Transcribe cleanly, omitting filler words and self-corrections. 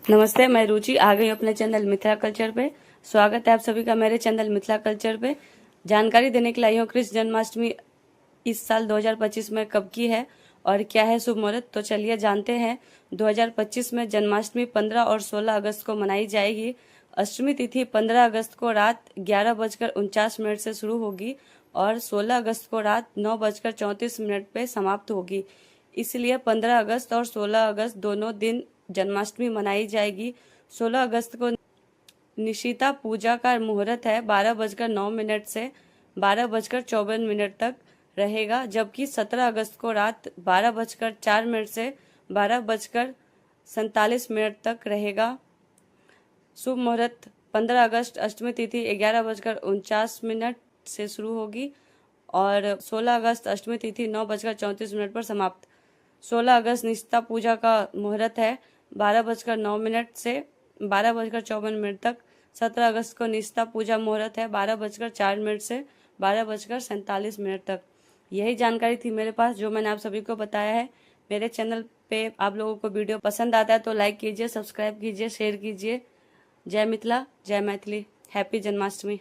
नमस्ते, मैं रुचि आ गई अपने चैनल मिथिला कल्चर पे। स्वागत है आप सभी का मेरे चैनल मिथिला कल्चर पे। जानकारी देने के लिए आई हूँ कृष्ण जन्माष्टमी इस साल 2025 में कब की है और क्या है शुभ मुहूर्त। तो चलिए जानते हैं। 2025 में जन्माष्टमी 15 और 16 अगस्त को मनाई जाएगी। अष्टमी तिथि 15 अगस्त को रात 11:49 से शुरू होगी और 16 अगस्त को रात 9:34 पे समाप्त होगी। इसलिए 15 अगस्त और 16 अगस्त दोनों दिन जन्माष्टमी मनाई जाएगी। 16 अगस्त को निशिता पूजा का मुहूर्त है 12:09 से 12:54 तक रहेगा, जबकि 17 अगस्त को रात 12:04 से 12:47 तक रहेगा। शुभ मुहूर्त 15 अगस्त अष्टमी तिथि 11:49 से शुरू होगी और 16 अगस्त अष्टमी तिथि 9:34 पर समाप्त। 16 अगस्त निशिता पूजा का मुहूर्त है 12:09 से 12:54 तक। 17 अगस्त को निशिता पूजा मुहूर्त है 12:04 से 12:47 तक। यही जानकारी थी मेरे पास जो मैंने आप सभी को बताया है। मेरे चैनल पे आप लोगों को वीडियो पसंद आता है तो लाइक कीजिए, सब्सक्राइब कीजिए, शेयर कीजिए। जय मिथिला, जय मैथिली, हैप्पी जन्माष्टमी।